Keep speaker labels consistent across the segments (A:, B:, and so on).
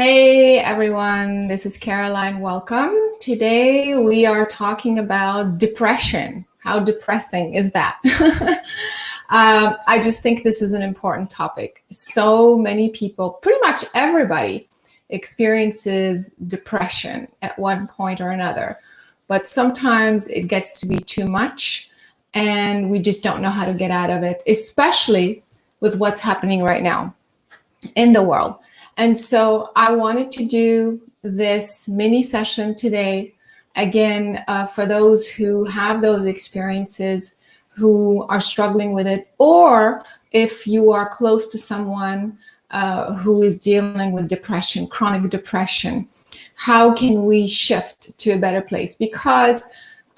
A: Hey everyone, this is Caroline. Welcome. Today we are talking about depression. How depressing is that? I just think this is an important topic. So many people, pretty much everybody, experiences depression at one point or another. But sometimes it gets to be too much and we just don't know how to get out of it, especially with what's happening right now in the world. And so I wanted to do this mini session today, again, for those who have those experiences, who are struggling with it, or if you are close to someone who is dealing with depression, chronic depression, how can we shift to a better place? Because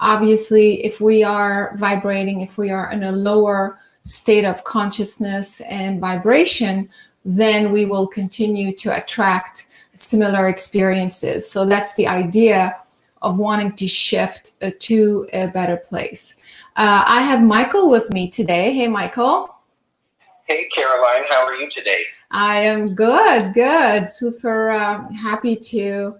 A: obviously, if we are vibrating, if we are in a lower state of consciousness and vibration, then we will continue to attract similar experiences. So that's the idea of wanting to shift to a better place. I have Michael with me today. Hey, Michael.
B: Hey, Caroline. How are you today?
A: I am good. Super happy to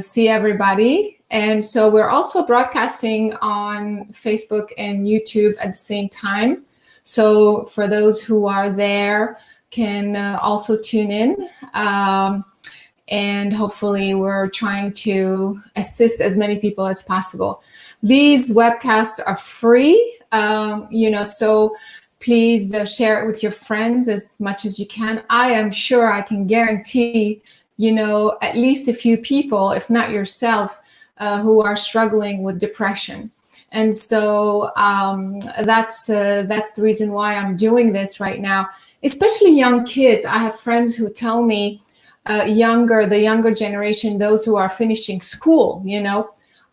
A: see everybody. And so we're also broadcasting on Facebook and YouTube at the same time. So for those who are there, can also tune in, and hopefully we're trying to assist as many people as possible. These webcasts are free, so please share it with your friends as much as you can. I am sure I can guarantee, at least a few people, if not yourself, who are struggling with depression. And so that's the reason why I'm doing this right now. Especially young kids. I have friends who tell me the younger generation, those who are finishing school,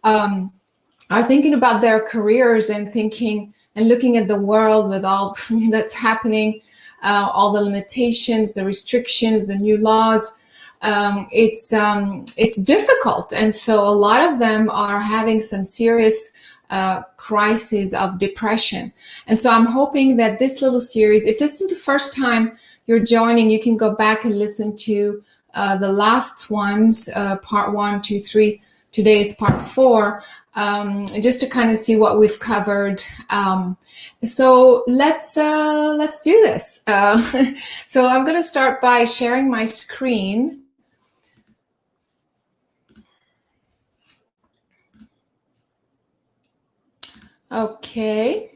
A: are thinking about their careers and thinking and looking at the world with all that's happening, all the limitations, the restrictions, the new laws. It's difficult. And so a lot of them are having some serious crisis of depression. And so I'm hoping that this little series, if this is the first time you're joining, you can go back and listen to the last ones, part 1, 2, 3. Today is part 4, just to kind of see what we've covered. So let's do this. So I'm going to start by sharing my screen. Okay,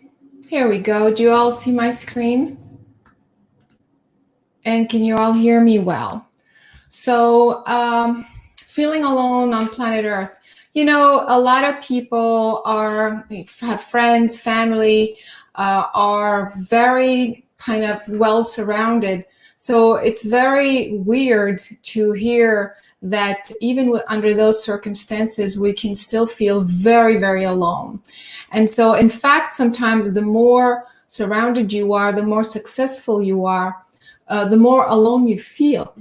A: here we go. Do you all see my screen? And can you all hear me well? So feeling alone on planet Earth. A lot of people have friends, family, are very kind of well surrounded. So it's very weird to hear that even under those circumstances, we can still feel very, very alone. And so, in fact, sometimes the more surrounded you are, the more successful you are, the more alone you feel.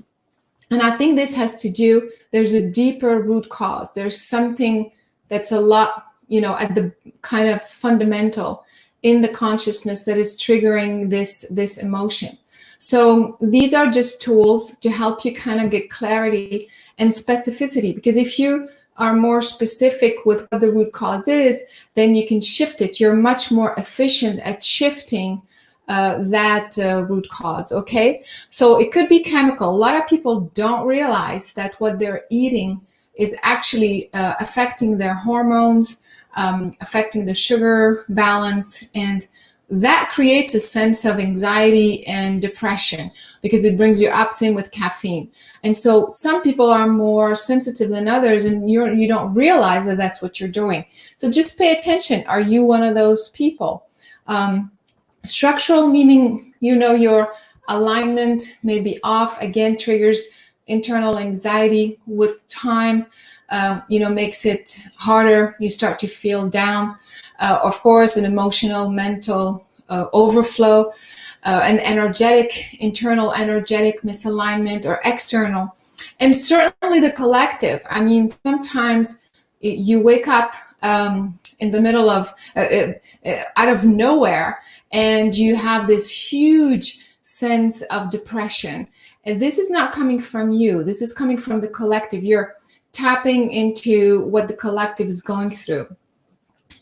A: And I think this has to do, there's a deeper root cause. There's something that's a lot, at the kind of fundamental in the consciousness that is triggering this emotion. So these are just tools to help you kind of get clarity and specificity, because if you are more specific with what the root cause is, then you can shift it. You're much more efficient at shifting that root cause, okay? So it could be chemical. A lot of people don't realize that what they're eating is actually affecting their hormones, affecting the sugar balance, and that creates a sense of anxiety and depression because it brings you up, same with caffeine. And so some people are more sensitive than others, and you don't realize that that's what you're doing. So just pay attention. Are you one of those people? Structural meaning, your alignment may be off, again, triggers internal anxiety with time, makes it harder. You start to feel down. Of course, an emotional, mental overflow, an internal energetic misalignment, or external. And certainly the collective. I mean, sometimes you wake up in the middle of, out of nowhere, and you have this huge sense of depression. And this is not coming from you. This is coming from the collective. You're tapping into what the collective is going through.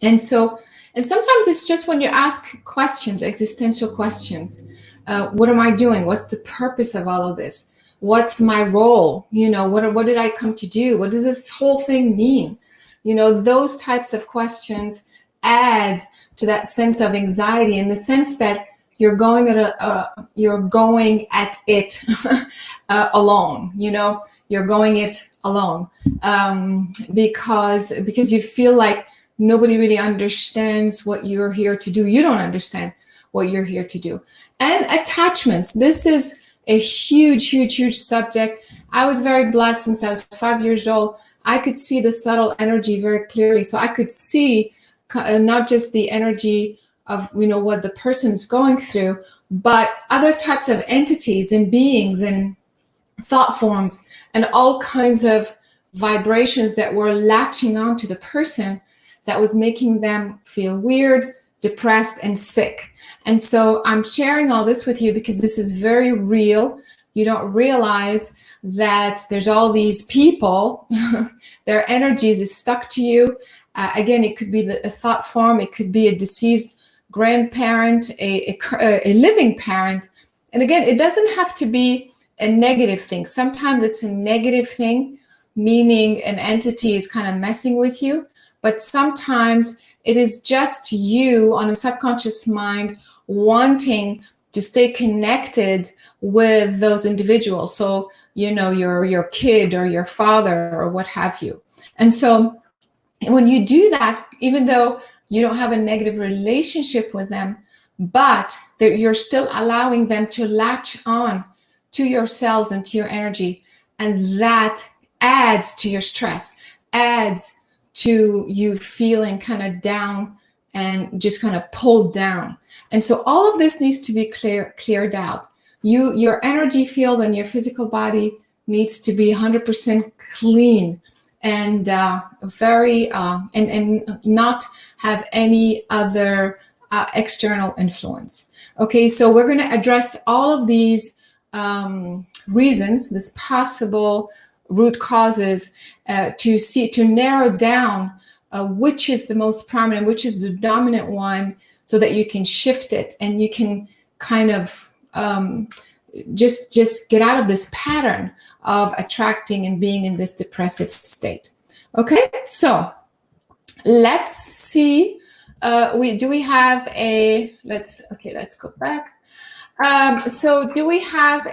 A: And sometimes it's just when you ask questions, existential questions. What am I doing? What's the purpose of all of this? What's my role? What did I come to do? What does this whole thing mean? Those types of questions add to that sense of anxiety, in the sense that you're going at it alone. You're going it alone, because you feel like nobody really understands what you're here to do. You don't understand what you're here to do. And attachments. This is a huge, huge, huge subject. I was very blessed since I was 5 years old. I could see the subtle energy very clearly. So I could see not just the energy of, what the person is going through, but other types of entities and beings and thought forms and all kinds of vibrations that were latching on to the person, that was making them feel weird, depressed, and sick. And so I'm sharing all this with you because this is very real. You don't realize that there's all these people, their energies is stuck to you. Again, it could be a thought form. It could be a deceased grandparent, a living parent. And again, it doesn't have to be a negative thing. Sometimes it's a negative thing, meaning an entity is kind of messing with you. But sometimes it is just you on a subconscious mind wanting to stay connected with those individuals. So, your kid or your father or what have you. And so when you do that, even though you don't have a negative relationship with them, but you're still allowing them to latch on to your cells and to your energy. And that adds to your stress, adds to you feeling kind of down and just kind of pulled down. And so all of this needs to be cleared out. Your energy field and your physical body needs to be 100% clean and and not have any other external influence. Okay, so we're going to address all of these reasons, this possible root causes, to narrow down which is the most prominent, which is the dominant one, so that you can shift it and you can kind of just get out of this pattern of attracting and being in this depressive state. Okay, so let's see. We have a, let's go back. So do we have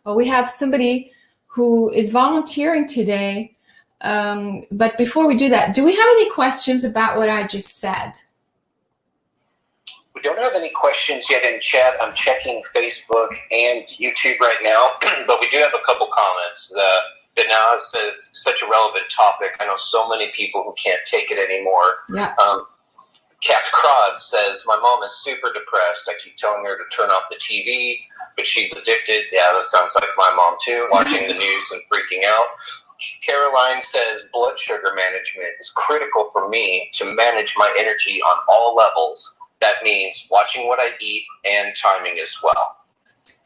A: we have somebody who is volunteering today. But before we do that, do we have any questions about what I just said?
B: We don't have any questions yet in chat. I'm checking Facebook and YouTube right now, but we do have a couple comments. Now says, such a relevant topic. I know so many people who can't take it anymore.
A: Yeah.
B: Kath Crod says, my mom is super depressed. I keep telling her to turn off the TV, but she's addicted. Yeah, that sounds like my mom too, watching the news and freaking out. Caroline says, blood sugar management is critical for me to manage my energy on all levels. That means watching what I eat and timing as well.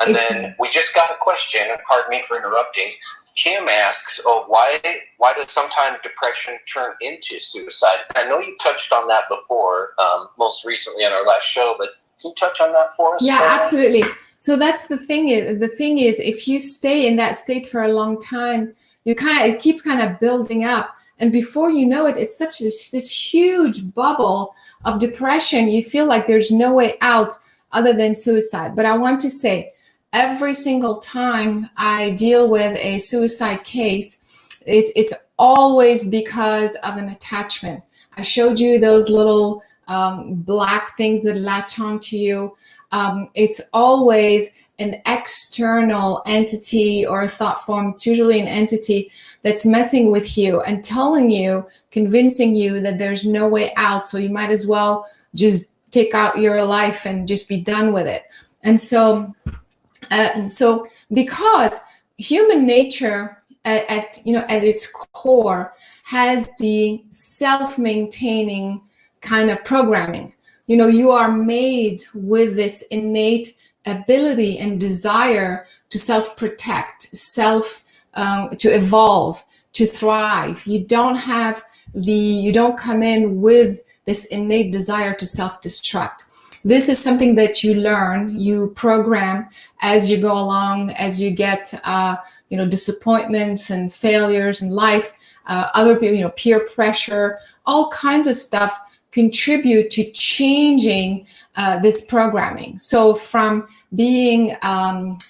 B: And then we just got a question, pardon me for interrupting. Kim asks, why does sometimes depression turn into suicide? I know you touched on that before, most recently on our last show, but can you touch on that for us?
A: Yeah, absolutely. So that's the thing is, if you stay in that state for a long time, it keeps kind of building up. And before you know it, it's such this huge bubble of depression. You feel like there's no way out other than suicide. But I want to say, every single time I deal with a suicide case, it's always because of an attachment. I showed you those little black things that latch onto you. It's always an external entity or a thought form. It's usually an entity that's messing with you and telling you, convincing you that there's no way out. So you might as well just take out your life and just be done with it. And so because human nature at its core has the self-maintaining kind of programming. You are made with this innate ability and desire to self-protect, to evolve, to thrive. You don't come in with this innate desire to self-destruct. This is something that you learn, you program as you go along, as you get, disappointments and failures in life, other people, peer pressure, all kinds of stuff contribute to changing this programming. So from being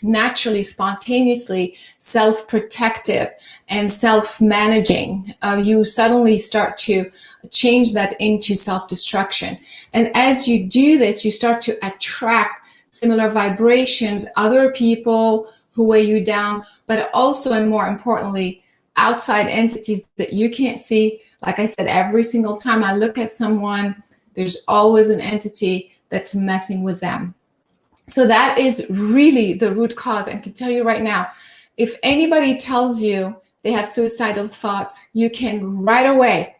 A: naturally, spontaneously self-protective and self-managing, you suddenly start to change that into self-destruction. And as you do this, you start to attract similar vibrations, other people who weigh you down, but also, and more importantly, outside entities that you can't see. Like I said, every single time I look at someone, there's always an entity that's messing with them. So that is really the root cause. And I can tell you right now, if anybody tells you they have suicidal thoughts, you can right away,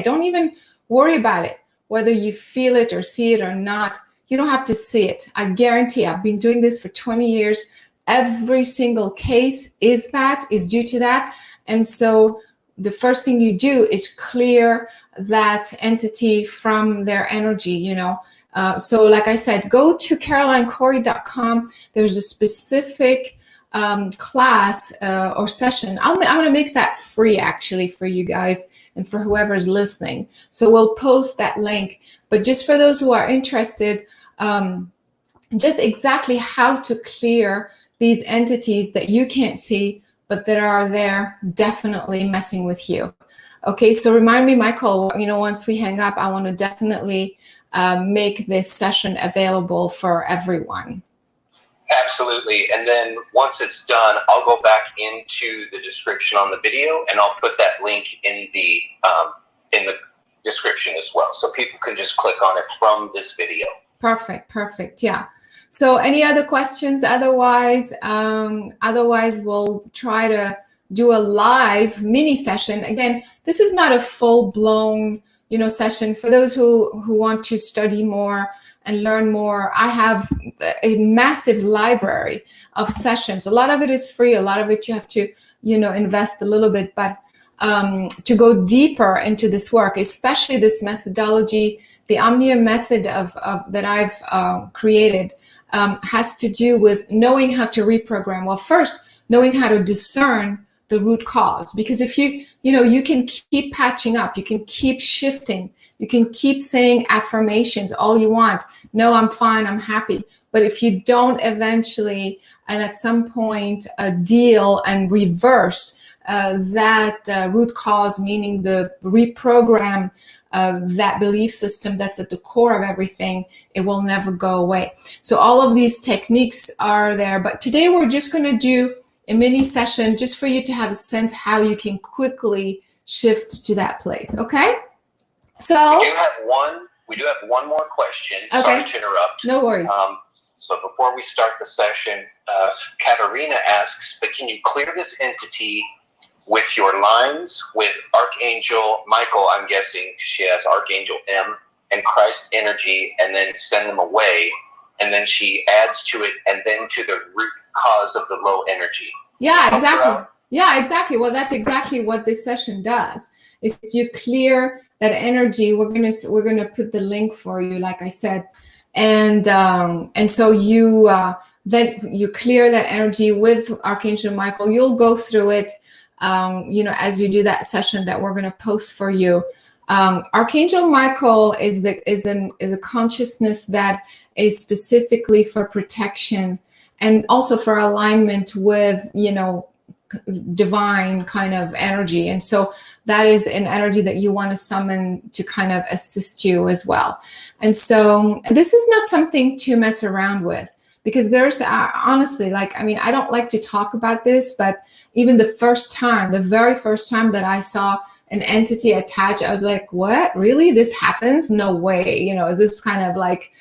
A: don't even worry about it, whether you feel it or see it or not. You don't have to see it. I guarantee, I've been doing this for 20 years. Every single case is due to that. And so the first thing you do is clear that entity from their energy, So like I said, go to CarolineCorey.com. There's a specific class or session. I'm going to make that free actually for you guys and for whoever's listening. So we'll post that link. But just for those who are interested, just exactly how to clear these entities that you can't see, but that are there definitely messing with you. Okay, so remind me, Michael, once we hang up, I want to definitely make this session available for everyone.
B: Absolutely. And then once it's done, I'll go back into the description on the video, and I'll put that link in the description as well. So people can just click on it from this video.
A: Perfect. Yeah. So any other questions? Otherwise, we'll try to do a live mini session. Again, this is not a full-blown, session. For those who want to study more and learn more, I have a massive library of sessions. A lot of it is free. A lot of it you have to, invest a little bit. But to go deeper into this work, especially this methodology, the Omnia method that I've created, has to do with knowing how to reprogram. Well, first, knowing how to discern the root cause, because if you can keep patching up, you can keep shifting, you can keep saying affirmations all you want. No, I'm fine, I'm happy. But if you don't eventually, and at some point, deal and reverse that root cause, meaning the reprogram that belief system that's at the core of everything, it will never go away. So all of these techniques are there. But today we're just going to do a mini session just for you to have a sense how you can quickly shift to that place. Okay? So
B: we do have one more question.
A: Okay.
B: Sorry to interrupt.
A: No worries.
B: So before we start the session, Katarina asks, but can you clear this entity with your lines with Archangel Michael, I'm guessing she has Archangel M, and Christ energy, and then send them away, and then she adds to it, and then to the root cause of the low energy.
A: Yeah, exactly. Yeah, exactly. Well, that's exactly what this session does. Is you clear that energy. We're gonna put the link for you, like I said, and so you then you clear that energy with Archangel Michael. You'll go through it, as you do that session that we're gonna post for you. Archangel Michael is a consciousness that is specifically for protection and also for alignment with, divine kind of energy. And so that is an energy that you want to summon to kind of assist you as well. And so this is not something to mess around with, because there's honestly, I don't like to talk about this, but even the very first time that I saw an entity attached, I was like, what? Really? This happens? No way. Is this kind of like,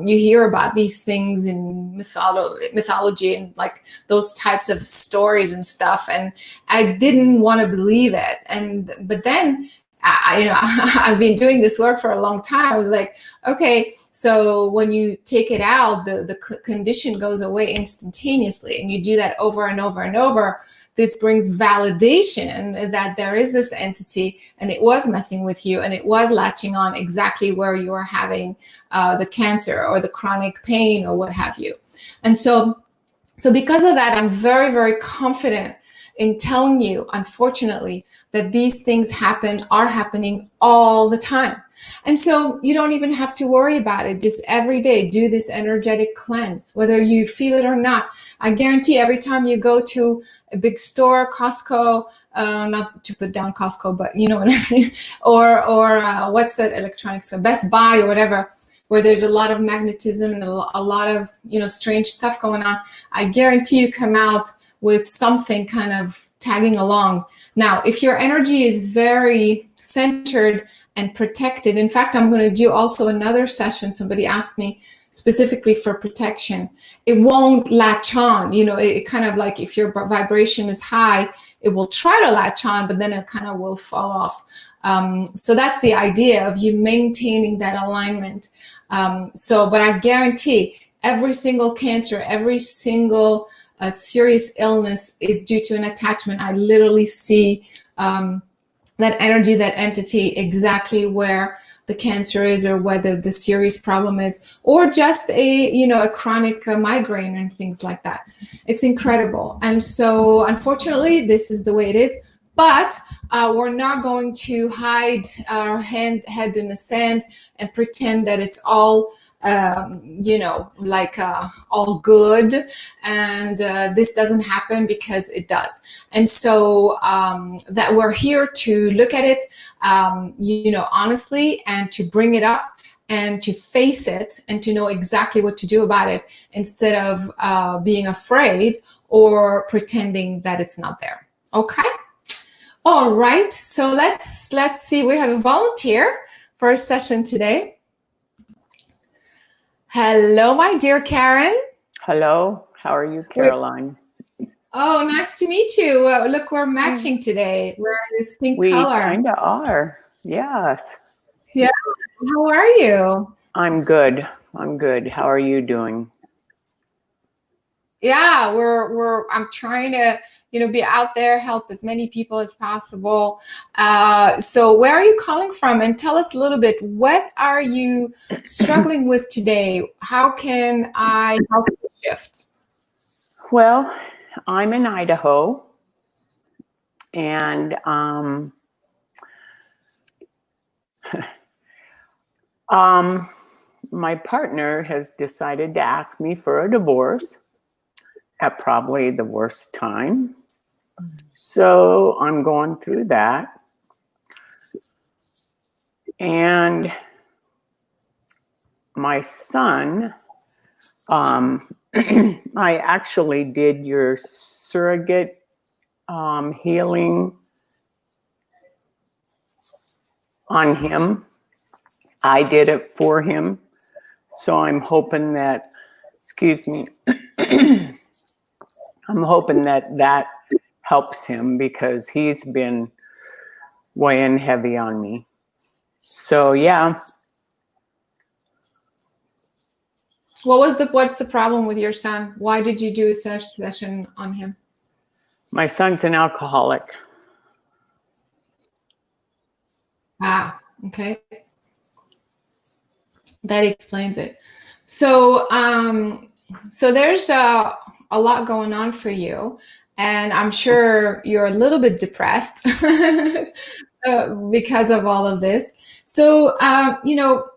A: you hear about these things in mythology and like those types of stories and stuff. And I didn't want to believe it. But then, I've been doing this work for a long time. I was like, okay, So when you take it out, the condition goes away instantaneously, and you do that over and over and over. This brings validation that there is this entity and it was messing with you and it was latching on exactly where you are having the cancer or the chronic pain or what have you. And so because of that, I'm very, very confident in telling you, unfortunately, that these things are happening all the time. And so you don't even have to worry about it. Just every day, do this energetic cleanse, whether you feel it or not. I guarantee every time you go to a big store, Costco, not to put down Costco, but you know what I mean, or what's that electronics store, Best Buy or whatever, where there's a lot of magnetism and a lot of, you know, strange stuff going on, I guarantee you come out with something kind of tagging along. Now, if your energy is very centered and protected, in fact, I'm going to do also another session. Somebody asked me specifically for protection. It won't latch on, you know, it kind of like if your vibration is high, it will try to latch on, but then it kind of will fall off. So that's the idea of you maintaining that alignment. But I guarantee every single cancer, every single serious illness is due to an attachment. I literally see that energy, that entity, exactly where the cancer is, or whether the serious problem is, or just a chronic migraine and things like that. It's incredible. And so unfortunately, this is the way it is. But we're not going to hide our head in the sand and pretend that it's all, all good. And this doesn't happen, because it does. And so that we're here to look at it, honestly, and to bring it up and to face it and to know exactly what to do about it, instead of being afraid or pretending that it's not there. Okay. All right, so let's see. We have a volunteer for a session today. Hello, my dear Karen.
C: Hello, how are you, Caroline?
A: Oh, nice to meet you. Look, we're matching today. We're this pink color.
C: We kind of are, yes.
A: Yeah, how are you?
C: I'm good. How are you doing?
A: Yeah, I'm trying to, be out there, help as many people as possible. So where are you calling from? And tell us a little bit, what are you struggling with today? How can I help you shift?
C: Well, I'm in Idaho, and my partner has decided to ask me for a divorce at probably the worst time. So I'm going through that. And my son, I actually did your surrogate healing on him. I did it for him. So I'm hoping that, I'm hoping that helps him, because he's been weighing heavy on me. So yeah.
A: What's the problem with your son? Why did you do a session on him?
C: My son's an alcoholic.
A: Ah, okay. That explains it. So there's a lot going on for you, and I'm sure you're a little bit depressed because of all of this. So,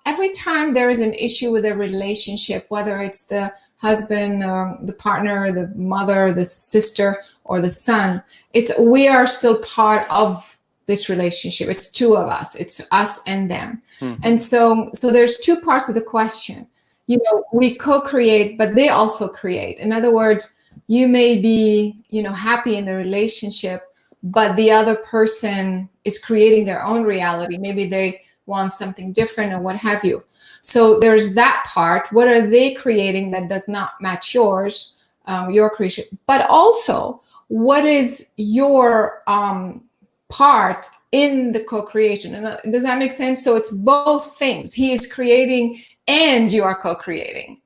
A: every time there is an issue with a relationship, whether it's the husband or the partner, or the mother, or the sister, or the son, we are still part of this relationship. It's two of us. It's us and them. Mm-hmm. And so there's two parts of the question. We co-create, but they also create. In other words, you may be, happy in the relationship, but the other person is creating their own reality. Maybe they want something different or what have you. So there's that part. What are they creating that does not match yours, your creation? But also, what is your part in the co-creation? And does that make sense? So it's both things. He is creating and you are co-creating.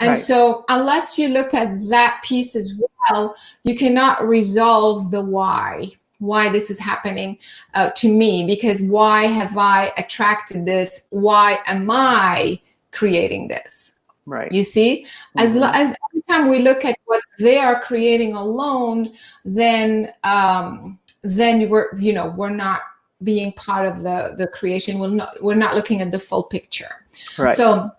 A: And
C: Right.
A: so unless you look at that piece as well, you cannot resolve the why this is happening to me, because why have I attracted this? Why am I creating this?
C: Right.
A: You see, as every time we look at what they are creating alone, then we're not being part of the creation. We're not looking at the full picture.
C: Right.
A: So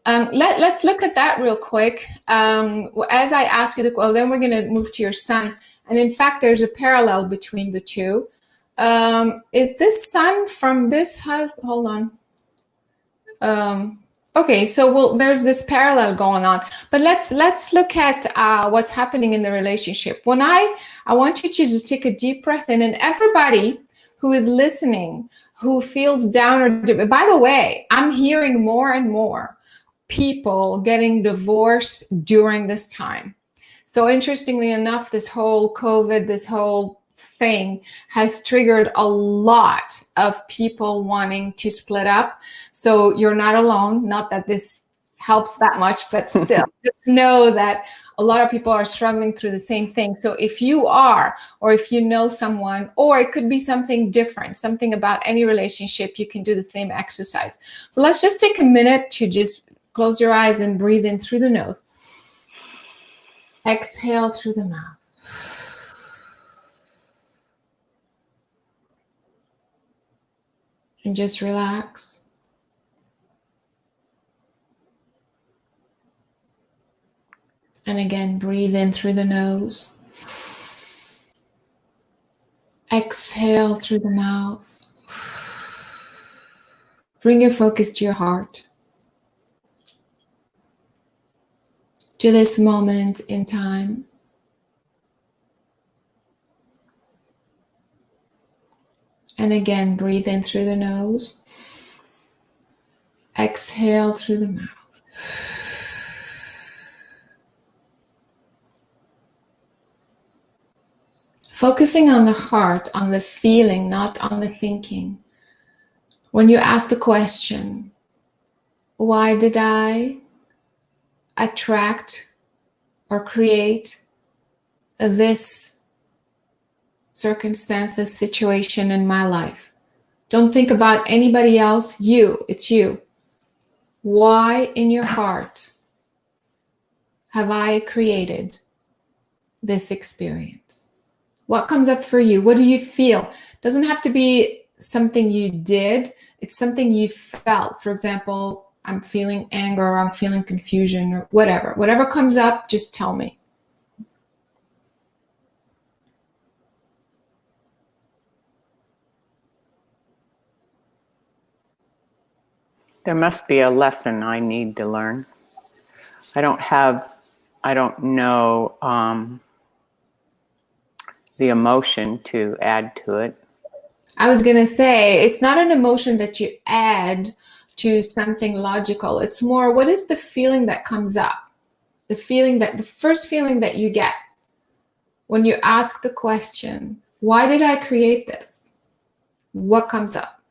A: let's look at that real quick. As I ask you then we're going to move to your sun. And in fact, there's a parallel between the two. Is this sun from this? Hold on. Okay, so there's this parallel going on. But let's look at what's happening in the relationship. When I want you to just take a deep breath in, and everybody who is listening, who feels down, or by the way, I'm hearing more and more people getting divorced during this time. So interestingly enough, this whole COVID, this whole thing has triggered a lot of people wanting to split up. So you're not alone. Not that this helps that much, but still, just know that a lot of people are struggling through the same thing. So if you are, or if you know someone, or it could be something different, something about any relationship, you can do the same exercise. So let's just take a minute to just close your eyes and breathe in through the nose. Exhale through the mouth. And just relax. And again, breathe in through the nose. Exhale through the mouth. Bring your focus to your heart, to this moment in time. And again, breathe in through the nose. Exhale through the mouth. Focusing on the heart, on the feeling, not on the thinking. When you ask the question, why did I attract or create this circumstance, this situation in my life? Don't think about anybody else. It's you. Why in your heart have I created this experience? What comes up for you? What do you feel? Doesn't have to be something you did. It's something you felt. For example, I'm feeling anger, or I'm feeling confusion, or whatever. Whatever comes up, just tell me.
C: There must be a lesson I need to learn. I don't know the emotion to add to it.
A: I was going to say, it's not an emotion that you add to something logical. It's more, what is the feeling that comes up? The first feeling that you get when you ask the question, why did I create this? What comes up?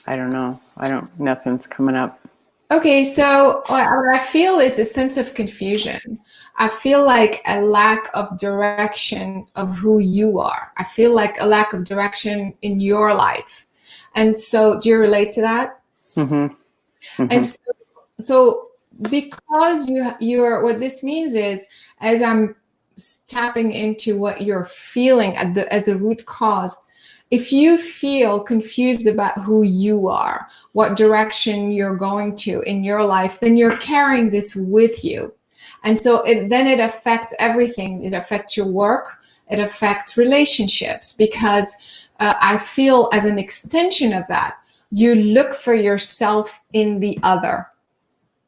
C: I don't know. Nothing's coming up.
A: Okay, so what I feel is a sense of confusion. I feel like a lack of direction of who you are. I feel like a lack of direction in your life. And so, do you relate to that?
C: Mm-hmm. Mm-hmm.
A: And so because you're, what this means is, as I'm tapping into what you're feeling as a root cause, if you feel confused about who you are, what direction you're going to in your life, then you're carrying this with you. And so then it affects everything. It affects your work. It affects relationships, because I feel as an extension of that, you look for yourself in the other.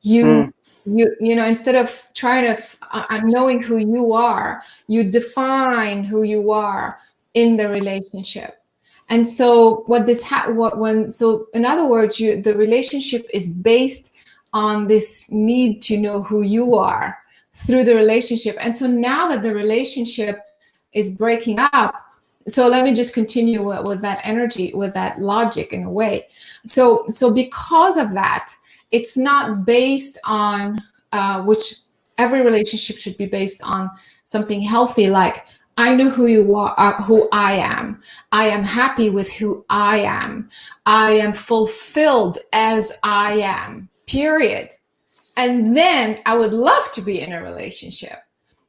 A: You know, instead of trying to knowing who you are, you define who you are in the relationship. And so so in other words, the relationship is based on this need to know who you are through the relationship. And so now that the relationship is breaking up. So let me just continue with that energy, with that logic in a way. So because of that, it's not based on which every relationship should be based on something healthy, like I know who you are, who I am. I am happy with who I am. I am fulfilled as I am, period. And then I would love to be in a relationship.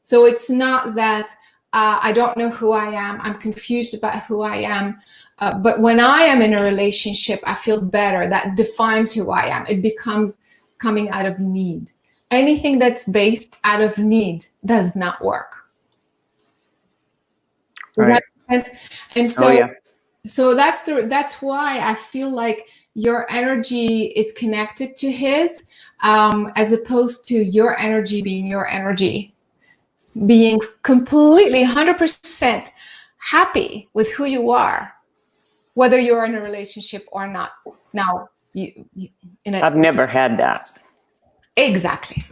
A: So it's not that I don't know who I am. I'm confused about who I am. But when I am in a relationship, I feel better. That defines who I am. It becomes coming out of need. Anything that's based out of need does not work.
C: Right.
A: And so,
C: Oh, yeah.
A: so that's why I feel like your energy is connected to his, as opposed to your energy being your energy, being completely 100% happy with who you are, whether you're in a relationship or not. Now,
C: I've never had that.
A: Exactly.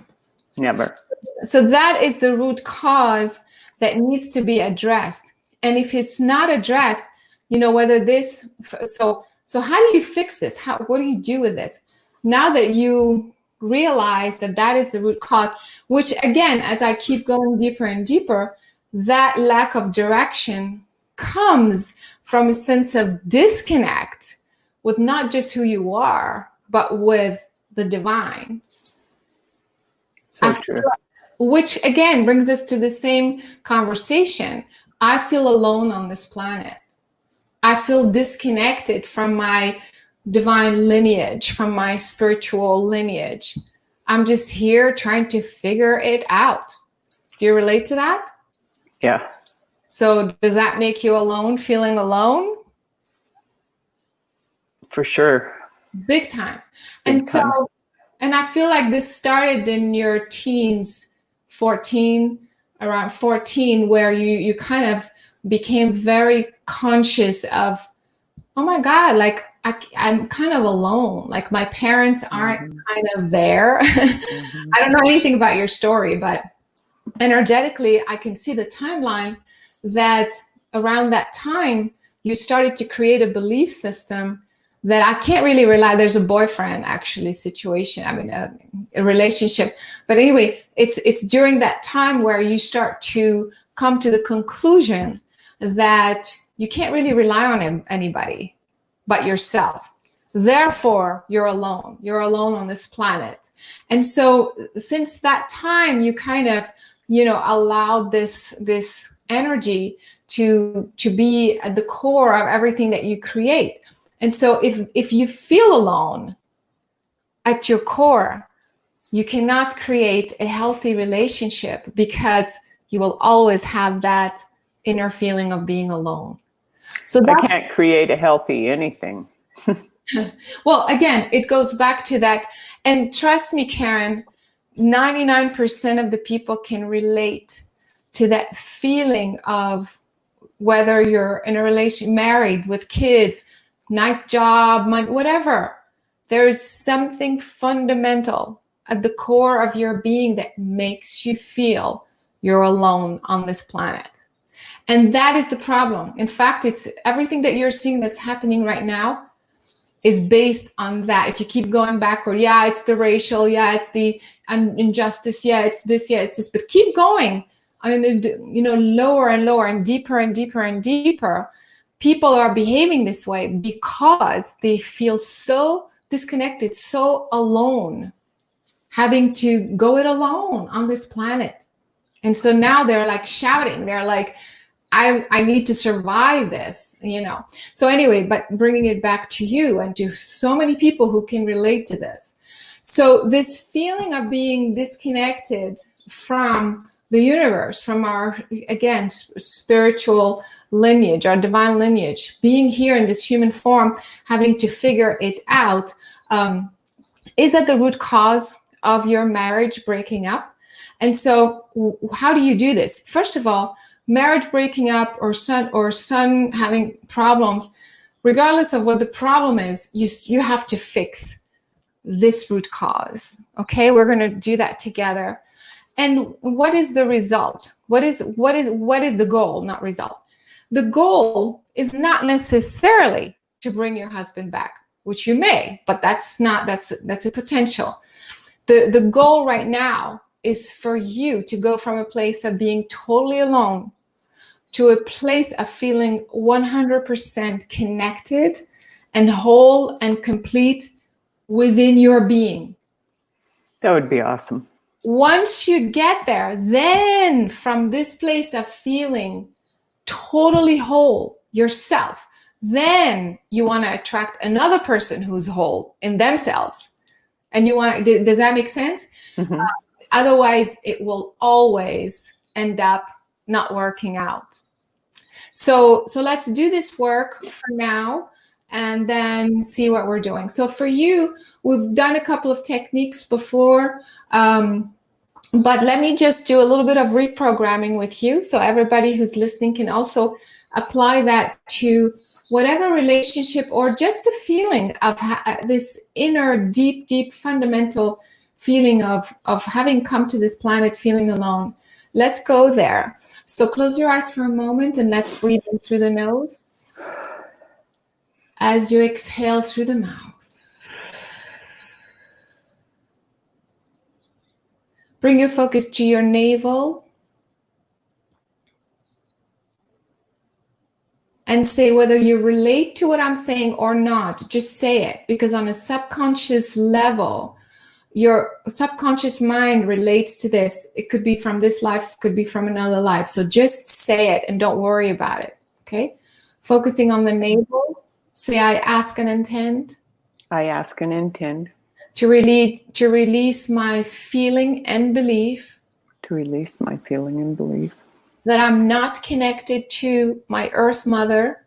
C: Never.
A: So that is the root cause that needs to be addressed. And if it's not addressed, whether this, so how do you fix this? What do you do with this? Now that you realize that that is the root cause, which again, as I keep going deeper and deeper, that lack of direction comes from a sense of disconnect with not just who you are, but with the divine.
C: So true.
A: Which again brings us to the same conversation. I feel alone on this planet. I feel disconnected from my divine lineage, from my spiritual lineage. I'm just here trying to figure it out. Do you relate to that?
C: Yeah.
A: So does that make you alone, feeling alone?
C: For sure.
A: Big time.
C: Big time.
A: And I feel like this started in your teens, around 14, where you kind of became very conscious of, oh my God, like I'm kind of alone. Like my parents aren't kind of there. I don't know anything about your story, but energetically, I can see the timeline that around that time, you started to create a belief system that I can't really rely. There's a boyfriend actually situation. I mean, a relationship. But anyway, it's during that time where you start to come to the conclusion that you can't really rely on anybody but yourself. Therefore, you're alone. You're alone on this planet. And so since that time, you kind of, allowed this energy to be at the core of everything that you create. And so if you feel alone at your core, you cannot create a healthy relationship because you will always have that inner feeling of being alone. So
C: I can't create a healthy anything.
A: Well, again, it goes back to that. And trust me, Karen, 99% of the people can relate to that feeling of whether you're in a relation, married with kids, nice job, money, whatever. There's something fundamental at the core of your being that makes you feel you're alone on this planet. And that is the problem. In fact, it's everything that you're seeing that's happening right now is based on that. If you keep going backward, yeah, it's the racial, yeah, it's the injustice, yeah, it's this, yeah, it's this, but keep going on, lower and lower and deeper and deeper and deeper. People are behaving this way because they feel so disconnected, so alone, having to go it alone on this planet. And so now they're like shouting, they're like, I need to survive this, So anyway, but bringing it back to you and to so many people who can relate to this. So this feeling of being disconnected from the universe, from our, again, spiritual lineage, our divine lineage, being here in this human form, having to figure it out, is at the root cause of your marriage breaking up. And so how do you do this? First of all, marriage breaking up or son having problems, regardless of what the problem is, you have to fix this root cause. Okay, we're going to do that together. And what is the result? What is the goal, not result? The goal is not necessarily to bring your husband back, which you may, but that's a potential. The goal right now is for you to go from a place of being totally alone to a place of feeling 100% connected and whole and complete within your being.
C: That would be awesome.
A: Once you get there, then from this place of feeling totally whole yourself, then you want to attract another person who's whole in themselves. And you want to, does that make sense?
C: Mm-hmm.
A: Otherwise, it will always end up not working out. So let's do this work for now and then see what we're doing. So for you, we've done a couple of techniques before, but let me just do a little bit of reprogramming with you so everybody who's listening can also apply that to whatever relationship or just the feeling of this inner, deep, fundamental feeling of having come to this planet feeling alone. Let's go there. So close your eyes for a moment and let's breathe in through the nose as you exhale through the mouth. Bring your focus to your navel and say whether you relate to what I'm saying or not. Just say it, because on a subconscious level, your subconscious mind relates to this. It could be from this life, could be from another life. So just say it and don't worry about it, okay? Focusing on the navel, say, I ask and intend.
C: I ask and intend.
A: To release my feeling and belief.
C: To release my feeling and belief.
A: That I'm not connected to my Earth Mother.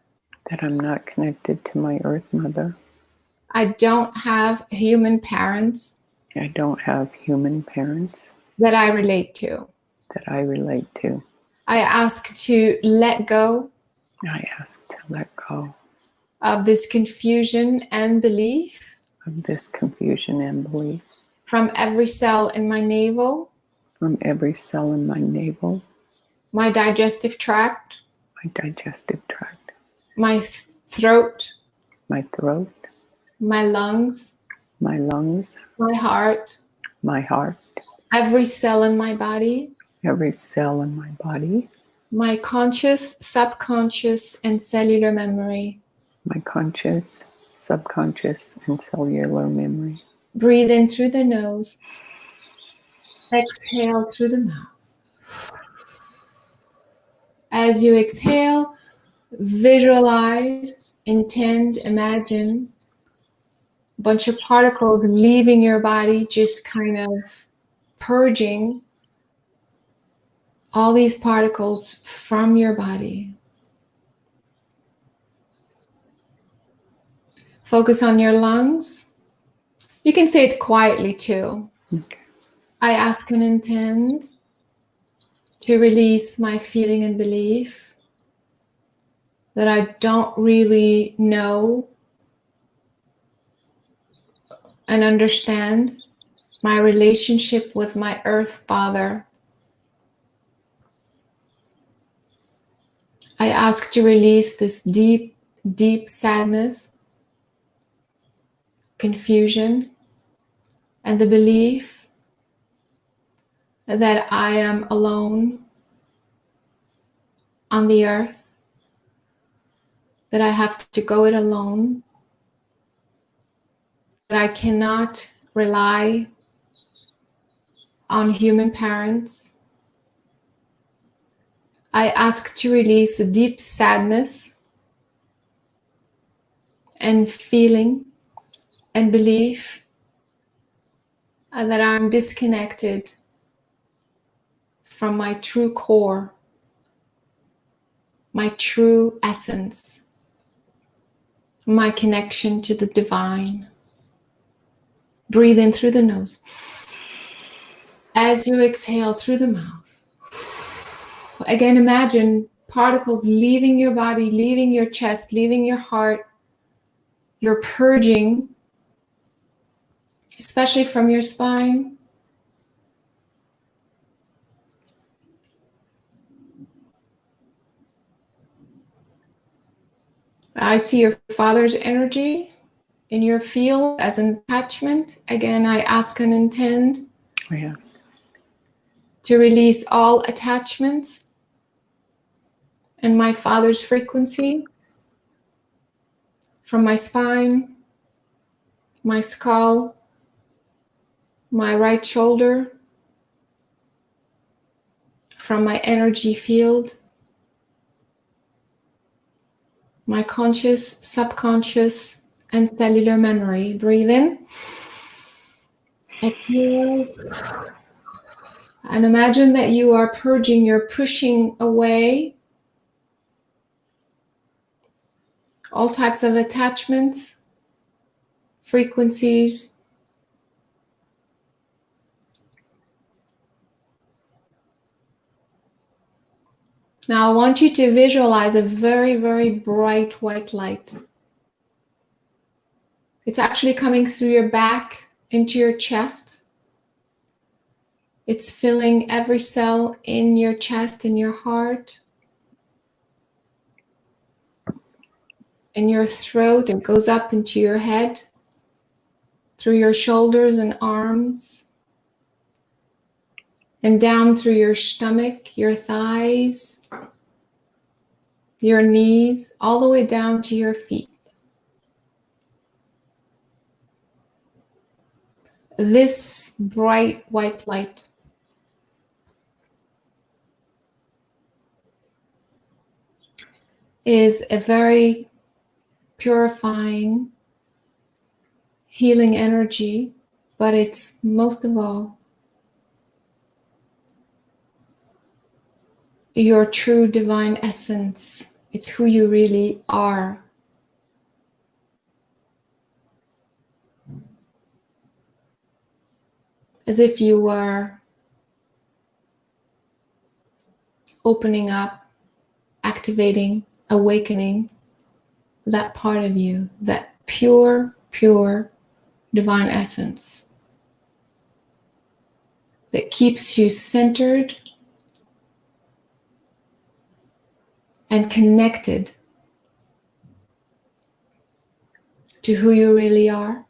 C: That I'm not connected to my Earth Mother.
A: I don't have human parents.
C: I don't have human parents.
A: That I relate to.
C: That I relate to.
A: I ask to let go.
C: I ask to let go.
A: Of this confusion and belief.
C: Of this confusion and belief.
A: From every cell in my navel.
C: From every cell in my navel.
A: My digestive tract.
C: My digestive tract.
A: My throat.
C: My throat.
A: My lungs.
C: My lungs.
A: My heart.
C: My heart.
A: Every cell in my body.
C: Every cell in my body.
A: My conscious, subconscious, and cellular memory.
C: My conscious, subconscious, and cellular memory.
A: Breathe in through the nose. Exhale through the mouth. As you exhale, visualize, intend, imagine a bunch of particles leaving your body, just kind of purging all these particles from your body. Focus on your lungs. You can say it quietly too.
C: Okay.
A: I ask and intend to release my feeling and belief that I don't really know and understand my relationship with my Earth Father. I ask to release this deep, deep sadness, confusion, and the belief that I am alone on the earth, that I have to go it alone, that I cannot rely on human parents. I ask to release the deep sadness and feeling and belief that I'm disconnected from my true core, my true essence, my connection to the divine. Breathe in through the nose. As you exhale through the mouth, again, imagine particles leaving your body, leaving your chest, leaving your heart. You're purging, especially from your spine, I see your father's energy in your field as an attachment. Again, I ask and intend
C: Yeah.
A: to release all attachments in my father's frequency from my spine, my skull, my right shoulder, from my energy field, my conscious, subconscious, and cellular memory. Breathe in. Exhale. And imagine that you are purging, you're pushing away all types of attachments, frequencies. Now I want you to visualize a very, very bright white light. It's actually coming through your back into your chest. It's filling every cell in your chest, in your heart, in your throat. It goes up into your head, through your shoulders and arms, and down through your stomach, your thighs, your knees, all the way down to your feet. This bright white light is a very purifying, healing energy, but it's most of all your true divine essence. It's who you really are. As if you were opening up, activating, awakening that part of you, that pure, pure divine essence that keeps you centered and connected to who you really are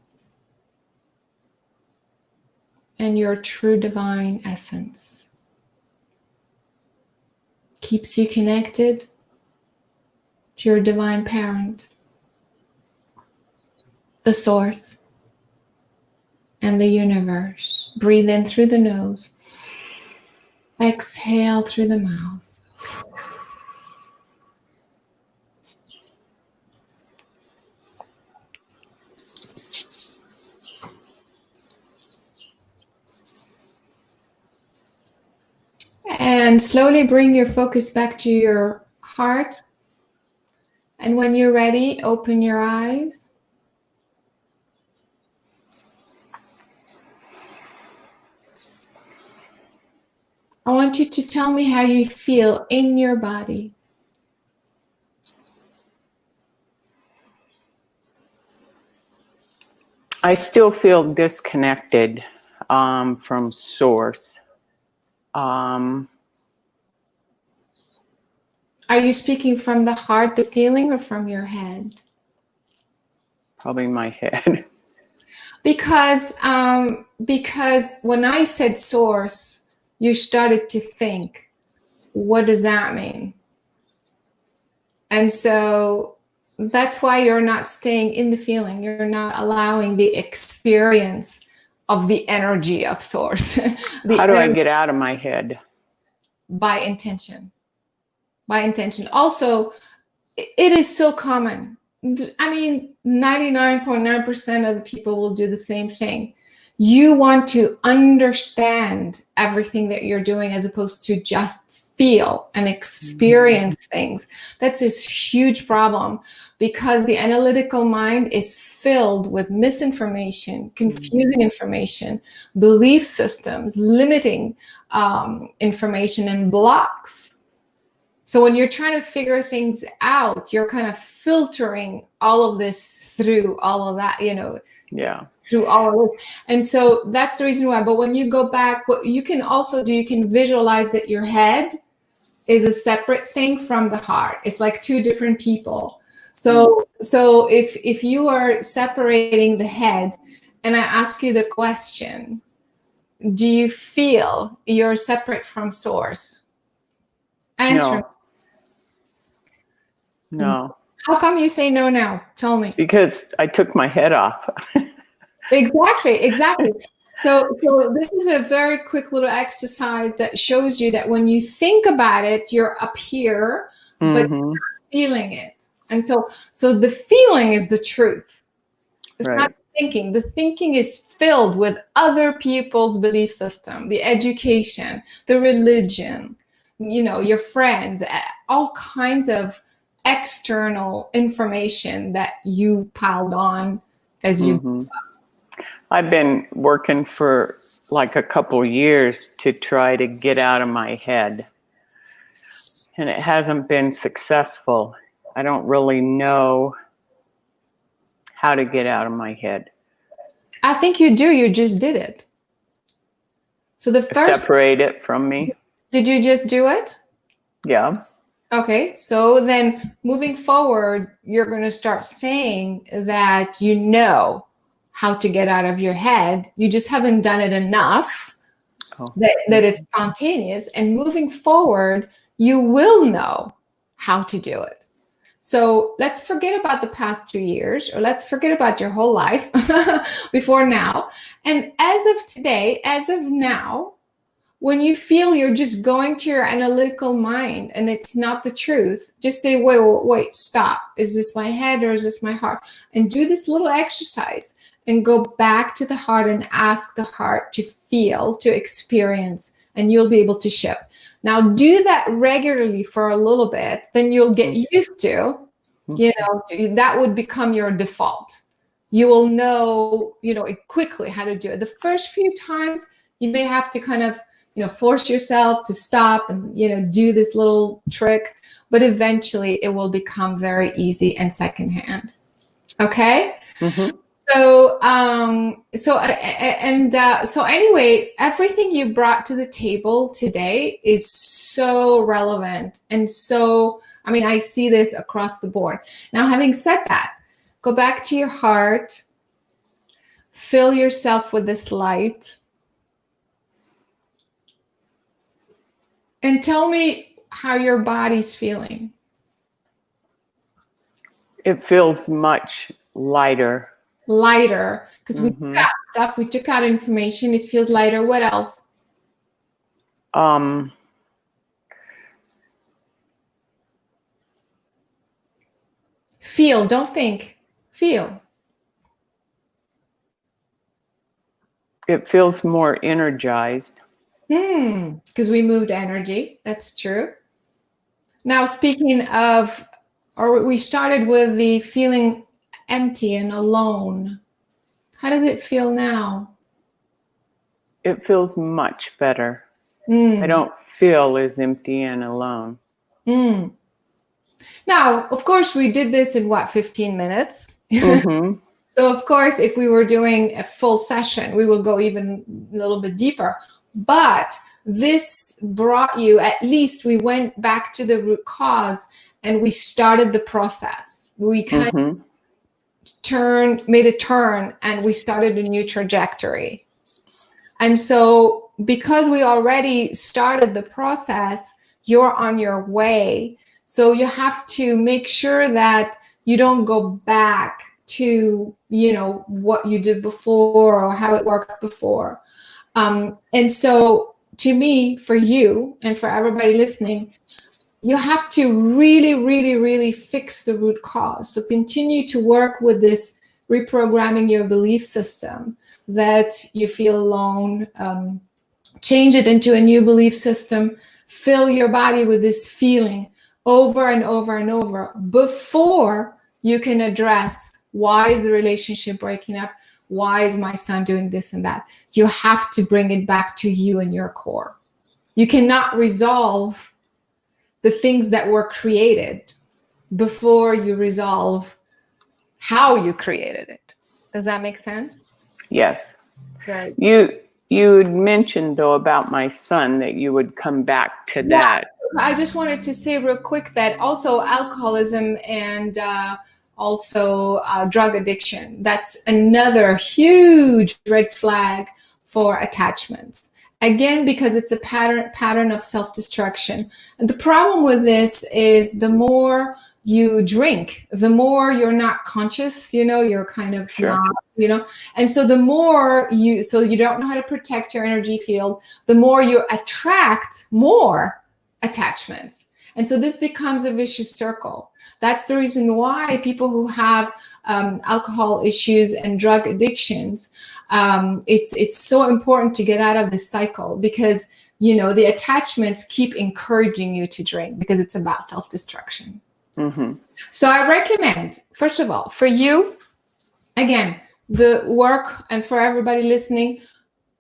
A: and your true divine essence. Keeps you connected to your divine parent, the source, and the universe. Breathe in through the nose. Exhale through the mouth. And slowly bring your focus back to your heart. And when you're ready, open your eyes. I want you to tell me how you feel in your body.
C: I still feel disconnected from source.
A: Are you speaking from the heart, the feeling, or from your head?
C: Probably my head.
A: Because when I said source, you started to think, what does that mean? And so that's why you're not staying in the feeling. You're not allowing the experience of the energy of source.
C: How do I get out of my head?
A: By intention. By intention. Also, it is so common. I mean, 99.9% of the people will do the same thing. You want to understand everything that you're doing as opposed to just feel and experience things. That's this huge problem because the analytical mind is filled with misinformation, confusing information, belief systems, limiting information, and blocks. So when you're trying to figure things out, you're kind of filtering all of this through all of that,
C: Yeah.
A: through all of it. And so that's the reason why. But when you go back, what you can also do, you can visualize that your head is a separate thing from the heart. It's like two different people. So if you are separating the head, and I ask you the question, do you feel you're separate from source? Answer.
C: No.
A: How come you say no now? Tell me.
C: Because I took my head off.
A: Exactly. So this is a very quick little exercise that shows you that when you think about it, you're up here, but
C: Mhm.
A: feeling it. And so the feeling is the truth. It's
C: Right.
A: not thinking. The thinking is filled with other people's belief system, the education, the religion, your friends, all kinds of external information that you piled on as you.
C: Mhm. I've been working for like a couple years to try to get out of my head. And it hasn't been successful. I don't really know how to get out of my head.
A: I think you do. You just did it. So the first,
C: Separate it from me.
A: did you just do it?
C: Yeah.
A: Okay. So then moving forward, you're going to start saying that you know how to get out of your head. You just haven't done it enough that it's spontaneous. And moving forward, you will know how to do it. So let's forget about the past 2 years, or let's forget about your whole life before now. And as of today, as of now, when you feel you're just going to your analytical mind and it's not the truth, just say, wait, stop. Is this my head or is this my heart? And do this little exercise and go back to the heart and ask the heart to feel, to experience, and you'll be able to shift. Now do that regularly for a little bit, then you'll get used to, that would become your default. You will know, quickly how to do it. The first few times you may have to kind of, force yourself to stop and, do this little trick, but eventually it will become very easy and secondhand. Okay.
C: Mm-hmm.
A: So anyway, everything you brought to the table today is so relevant. And so, I see this across the board. Now, having said that, go back to your heart, fill yourself with this light, and tell me how your body's feeling.
C: It feels much lighter.
A: Lighter, because we took out stuff, we took out information. It feels lighter. What else? Feel, don't think. Feel.
C: It feels more energized.
A: Because we moved energy. That's true. Now, speaking of, or we started with the feeling empty and alone. How does it feel now?
C: It feels much better. I don't feel as empty and alone.
A: Now, of course, we did this in 15 minutes?
C: Mm-hmm.
A: So, of course, if we were doing a full session, we will go even a little bit deeper. But this brought you, at least we went back to the root cause and we started the process. We kind of made a turn, and we started a new trajectory. And so because we already started the process, you're on your way. So you have to make sure that you don't go back to, what you did before or how it worked before. And so to me, for you and for everybody listening, you have to really, really, really fix the root cause. So continue to work with this reprogramming your belief system that you feel alone. Change it into a new belief system. Fill your body with this feeling over and over and over before you can address, why is the relationship breaking up? Why is my son doing this and that? You have to bring it back to you and your core. You cannot resolve the things that were created before you resolve how you created it. Does that make sense?
C: Yes.
A: Right.
C: You had mentioned, though, about my son, that you would come back to that.
A: I just wanted to say real quick that also alcoholism and also drug addiction, that's another huge red flag for attachments. Again, because it's a pattern of self-destruction. And the problem with this is the more you drink, the more you're not conscious, you're kind of
C: Sure.
A: not, and so the more so you don't know how to protect your energy field, the more you attract more attachments. And so this becomes a vicious circle. That's the reason why people who have alcohol issues and drug addictions, it's so important to get out of this cycle, because the attachments keep encouraging you to drink, because it's about self-destruction.
C: Mm-hmm.
A: So I recommend, first of all, for you, again, the work, and for everybody listening,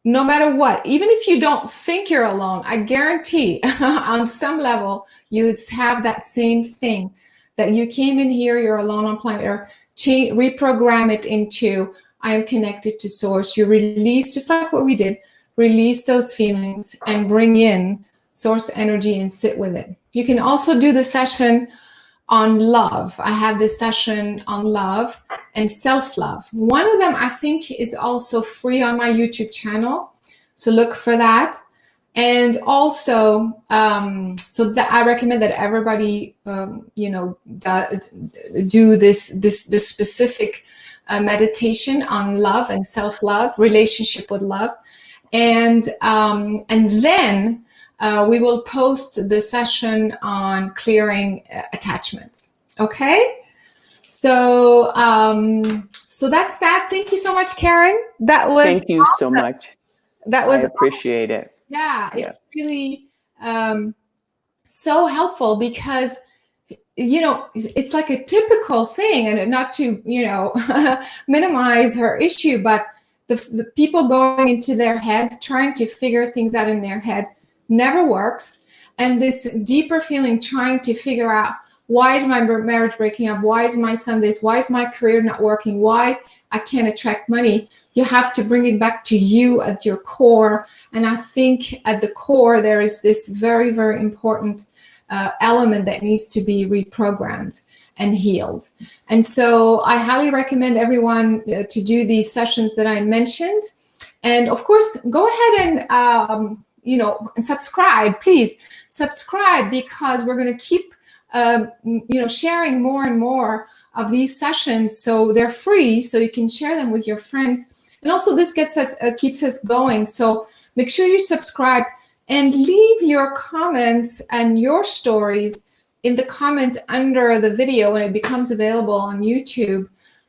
A: no matter what, even if you don't think you're alone, I guarantee on some level you have that same thing, that you came in here, you're alone on planet Earth. Reprogram it into, I am connected to source. You release, just like what we did, release those feelings and bring in source energy and sit with it. You can also do the session on love. I have this session on love and self-love. One of them I think is also free on my YouTube channel, so look for that. And also, so that I recommend that everybody, do this specific meditation on love and self-love, relationship with love, and then we will post the session on clearing attachments. Okay, so so that's that. Thank you so much, Karen. That was
C: Thank you so much.
A: That was
C: I appreciate it.
A: Yeah, it's really so helpful, because it's like a typical thing, and not to minimize her issue, but the people going into their head, trying to figure things out in their head, never works. And this deeper feeling, trying to figure out, why is my marriage breaking up? Why is my son this? Why is my career not working? Why I can't attract money? You have to bring it back to you at your core. And I think at the core, there is this very, very important element that needs to be reprogrammed and healed. And so I highly recommend everyone to do these sessions that I mentioned. And of course, go ahead and, subscribe, please subscribe, because we're going to keep, sharing more and more of these sessions. So they're free, so you can share them with your friends. And also this keeps us going. So make sure you subscribe and leave your comments and your stories in the comment under the video when it becomes available on YouTube,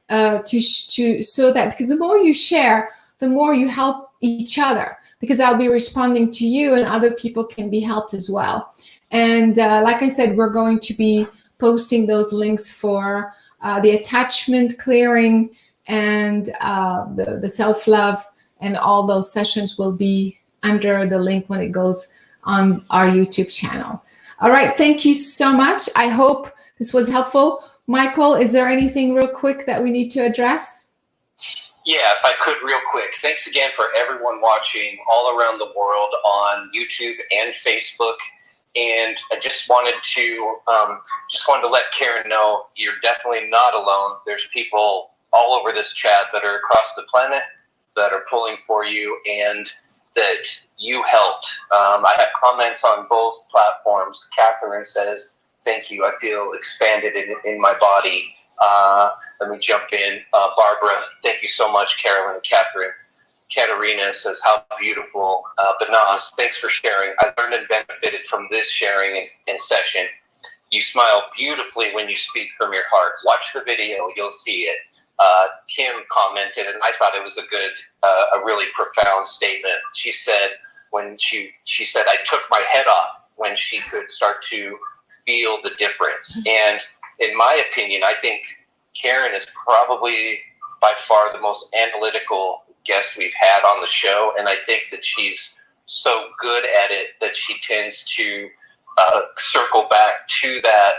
A: so that, because the more you share, the more you help each other, because I'll be responding to you and other people can be helped as well. And like I said, we're going to be posting those links for the attachment clearing and the self-love, and all those sessions will be under the link when it goes on our YouTube channel. All right, thank you so much. I hope this was helpful. Michael, is there anything real quick that we need to address?
B: Yeah, if I could real quick. Thanks again for everyone watching all around the world on YouTube and Facebook. And I just wanted to let Karen know you're definitely not alone. There's people all over this chat that are across the planet that are pulling for you, and that you helped. I have comments on both platforms. Catherine says, thank you. I feel expanded in my body. Let me jump in. Barbara, thank you so much, Carolyn and Catherine. Katerina says, how beautiful. Banaz, thanks for sharing. I learned and benefited from this sharing and session. You smile beautifully when you speak from your heart. Watch the video, you'll see it. Kim commented, and I thought it was a really profound statement. She said, she said, I took my head off when she could start to feel the difference. And in my opinion, I think Karen is probably by far the most analytical guest we've had on the show. And I think that she's so good at it that she tends to circle back to that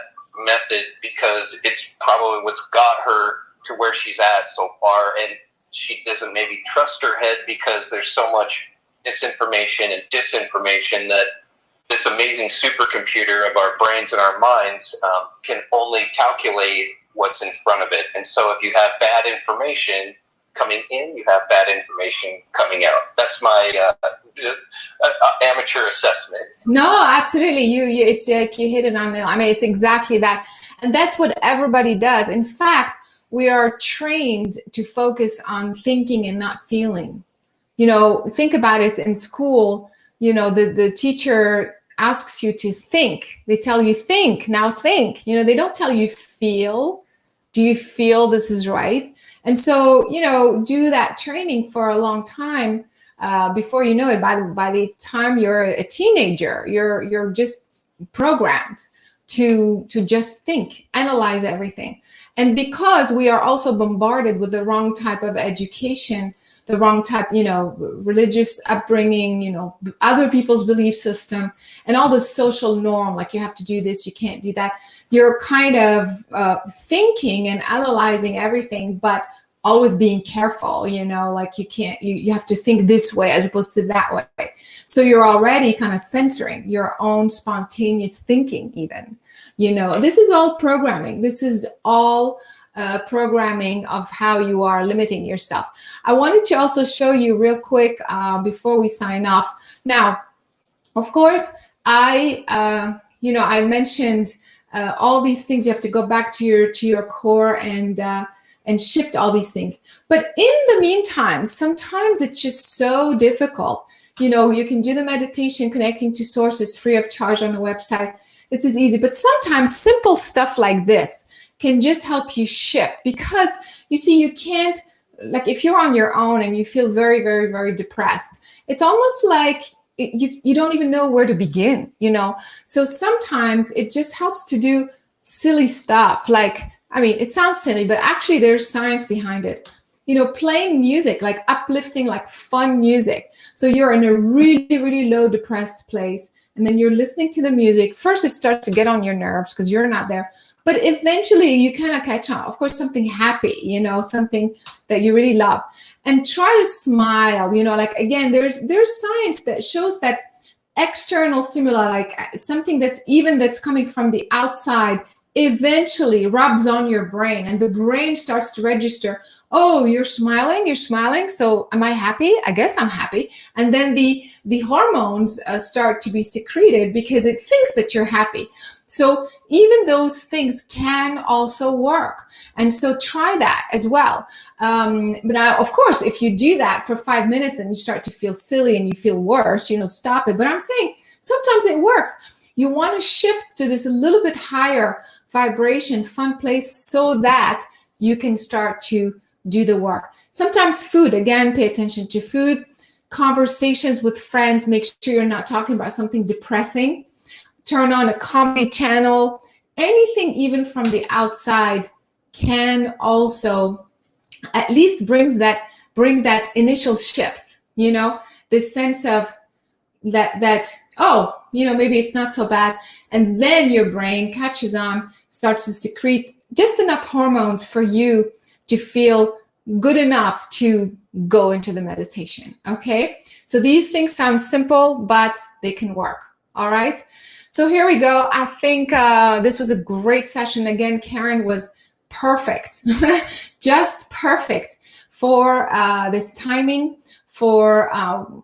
B: method, because it's probably what's got her to where she's at so far. And she doesn't maybe trust her head, because there's so much misinformation and disinformation that this amazing supercomputer of our brains and our minds can only calculate what's in front of it. And so if you have bad information coming in, you have bad information coming out. That's my amateur assessment.
A: No, absolutely. You it's like you hit it on the. I mean, it's exactly that, and that's what everybody does. In fact, we are trained to focus on thinking and not feeling. You know, think about it in school. You know, the teacher asks you to think. They tell you think, now think. You know, they don't tell you feel. Do you feel this is right? And so, you know, do that training for a long time. Before you know it, by the time you're a teenager, you're just programmed to just think, analyze everything. And because we are also bombarded with the wrong type of education, the wrong type, you know, religious upbringing, you know, other people's belief system, and all the social norm, like you have to do this, you can't do that. You're kind of thinking and analyzing everything, but always being careful, you know, like you can't, you have to think this way as opposed to that way. So you're already kind of censoring your own spontaneous thinking even, you know. This is all programming. This is all programming of how you are limiting yourself. I wanted to also show you real quick before we sign off. Now, of course, you know, I mentioned all these things. You have to go back to your core and shift all these things. But in the meantime, sometimes it's just so difficult. You know, you can do the meditation connecting to sources free of charge on the website. It's as easy, but sometimes simple stuff like this can just help you shift, because you see, you can't, like if you're on your own and you feel very, very, very depressed, it's almost like you don't even know where to begin, you know? So sometimes it just helps to do silly stuff. Like, I mean, it sounds silly, but actually there's science behind it. You know, playing music, like uplifting, like fun music. So you're in a really, really low depressed place, and then you're listening to the music. First, it starts to get on your nerves because you're not there. But eventually you kind of catch on. Of course, something happy, you know, something that you really love. And try to smile, you know, like again, there's science that shows that external stimuli, like something that's coming from the outside, eventually rubs on your brain, and the brain starts to register, oh, you're smiling, so am I happy? I guess I'm happy. And then the hormones start to be secreted because it thinks that you're happy. So even those things can also work. And so try that as well. But of course, if you do that for 5 minutes and you start to feel silly and you feel worse, you know, stop it. But I'm saying sometimes it works. You want to shift to this a little bit higher vibration, fun place, so that you can start to do the work. Sometimes food, again, pay attention to food. Conversations with friends, make sure you're not talking about something depressing. Turn on a comedy channel. Anything even from the outside can also at least bring that initial shift, you know, this sense of that, oh, you know, maybe it's not so bad. And then your brain catches on, starts to secrete just enough hormones for you to feel good enough to go into the meditation. Okay. So these things sound simple, but they can work. All right. So here we go. I think this was a great session. Again, Karen was perfect, just perfect for this timing, for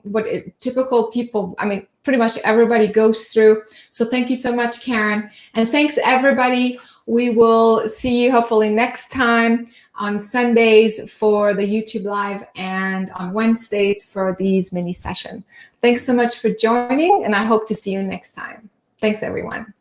A: what typical people, I mean, pretty much everybody goes through. So thank you so much, Karen. And thanks, everybody. We will see you hopefully next time on Sundays for the YouTube Live and on Wednesdays for these mini sessions. Thanks so much for joining, and I hope to see you next time. Thanks, everyone.